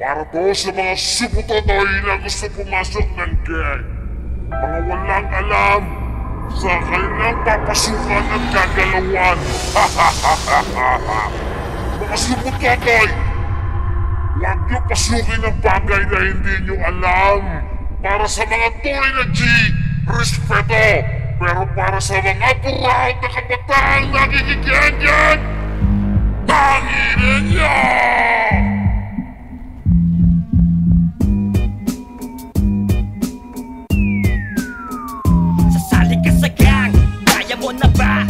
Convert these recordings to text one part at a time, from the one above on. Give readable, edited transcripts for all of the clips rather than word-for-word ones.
Para to sa mga suputatoy na gusto pumasok ng gang. Mga walang alam sa kanilang papasukan at gagalawan. Mga suputatoy, huwag niyo pasukin ang bagay na hindi niyo alam. Para sa mga tunay na G, respeto. Pero para sa mga buraot na kabataan nakikigyan, tanginin niyo! Na ba?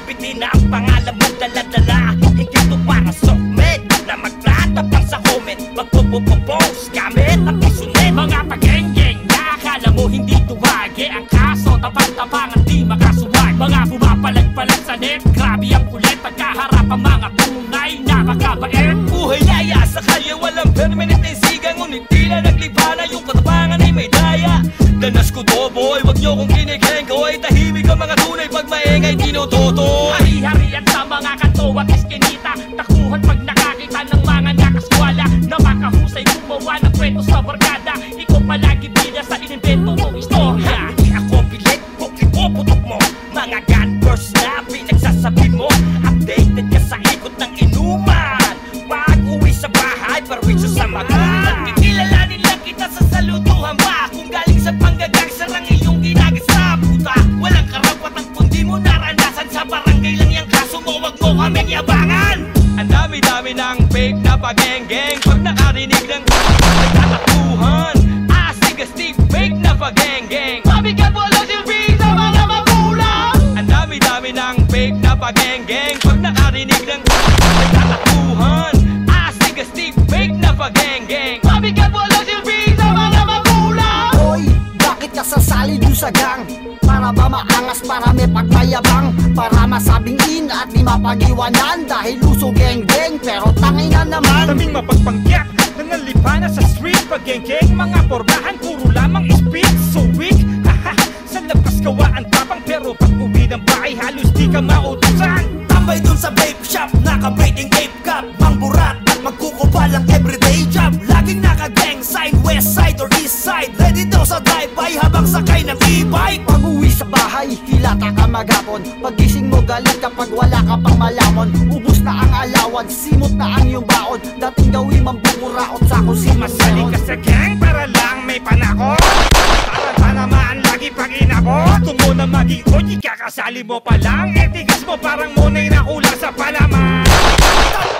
Bitin na ang pangalan mo dala-dala. Hindi to para softmed na magtatapang sa comment. Magpo-post gamit ang pisunet. Mga pag-geng-geng na akala mo hindi tuwagi. Ang kaso tapang-tapangan di makasuwag. Mga bumapalag-palag sa net, grabe ang kulit. Pagkaharap ang mga tunay na makabait. Buhay laya sa kalye, walang permanent na isigang. Ngunit tila naglipa na yung katapangan ay may daya. Danas ko to boy, wag nyo kong kinigenggoy. Tahimik ang mga tunay pag maingay tinutoto. Hari-harian sa mga kanto at eskinita. Takuhan pag nakakita ng mga nakaswala na makahusay gumawa ng kwento sa barkada. Ikaw palagi bida sa inimbento mong istorya. Hindi ako pilit kung ipoputok mo mga gunburst na pinagsasabi mo. Updated ka sa ikot ng inuman. Pag uwi sa bahay, parwisyo sa magulang. Kikilalanin lang kita sa salutuhan ba? Kung galing sa panggagang sarang iyong ginagasa. Puta, walang karapatan kung di mo naranasan. Sa barangay lang yung kaso mo, wag mo kaming yabangan. Ang dami-dami ng fake na pag-geng-geng. Pag nakarinig ng nagtatakuhan, astig-astig fake na pag-geng-geng. Mabigat wala silbi sa mga magulang. Ang dami-dami ng fake na pag-geng-geng. Pag nakarinig ng nagtatakuhan, astig-astig fake na pag-geng-geng. Mabigat wala silbi sa mga magulang. Hoy, bakit ka sasali dun sa gang? Para ba maangas, para may pagmayabang? Para masabing in at di mapag-iwanan? Dahil uso geng-geng, pero tangina naman. Daming mapagpangyak, nangalipana sa street. Pag-geng-geng, mga pormahan, puro lamang speed. So weak, haha, sa labas gawa ang tapang. Pero pag uwi ng bahay, halos di ka mautusan. Tambay dun sa vape shop, naka-braiding vape cup. Mangburat at magkukupal ang everyday job. Laging naka-gang sign, west side or east side. Ready daw sa drive-by habang sakay ng e-bike. Pag uwi sa bahay, hilata ka maghapon. Pagising mo galit kapag wala ka pang malamon. Ubus na ang alawan, simot na ang iyong baon. Dating gawin mambumuraot sa kung si Masali ka sa gang para lang may panakot. Para tanamaan lagi pag inabot. Tumo na maging oji, kakasali mo pa lang. Etigas mo parang monay na ula sa palaman.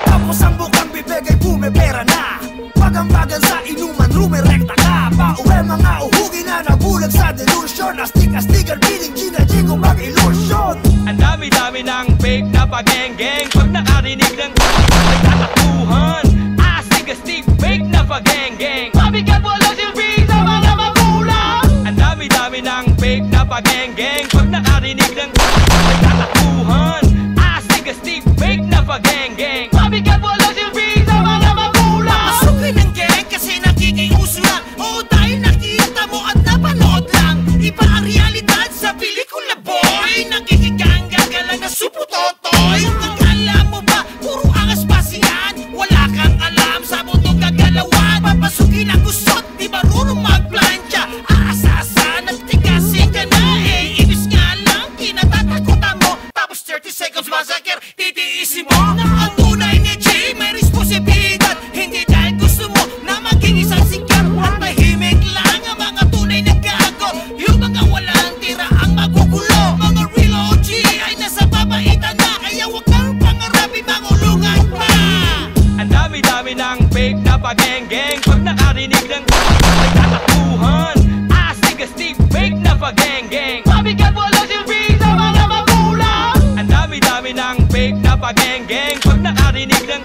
Tapos ang bukang bibig ay bumipera na. Pagambagan sa inuman, rumirekta ka. Pauwi mga uhugi na nabulag sa delusion. Astig-astigan, piling ginagin kung mag-illusion. Ang dami-dami ng fake na pag-geng-geng. Pag nakarinig ng nagtatakuhan, astig-astig fake na pag-geng-geng. Mabigat wala silbi sa mga magulang. Ang dami-dami ng fake na pag-geng-geng. Pag nakarinig ng nagtatakuhan, astig-astig fake na pag-geng-geng. Mabigat wala silbi sa mga magulang. Papasukin ng geng kasi nakikiuso lang. Oo, dahil nakita mo at napanood lang. Iba ang realidad sa pelikula boy. Nakikigangga ka lang na suputotoy. Akala mo ba puro angas pa siyan? Wala kang alam sa mundong gagalawan. Papasukin ang gusot, di marunong magplansya. Aasasan at tigasin ka na eh. Ibis nga lang, kinatatakutan mo. Tapos 30 seconds massacre, titiisin mo. Na ang tunay ni J, may responsibilidad. Hindi dahil gusto mo na maging isang sikat. At tahimik lang ang mga tunay na gago. Yung mga walang tira ang magugulo. Mga real OG ay nasa babaitan na. Kaya huwag kang pangarapin mangulungan pa. Ang dami-dami ng fake na pag-geng-geng. Pag nakarinig ng nagtatakuhan, astig-astig fake na pag-geng-geng. Mabigat wala silbi sa mga magulang. Ang dami-dami ng fake na pag-geng-geng. Pag nakarinig ng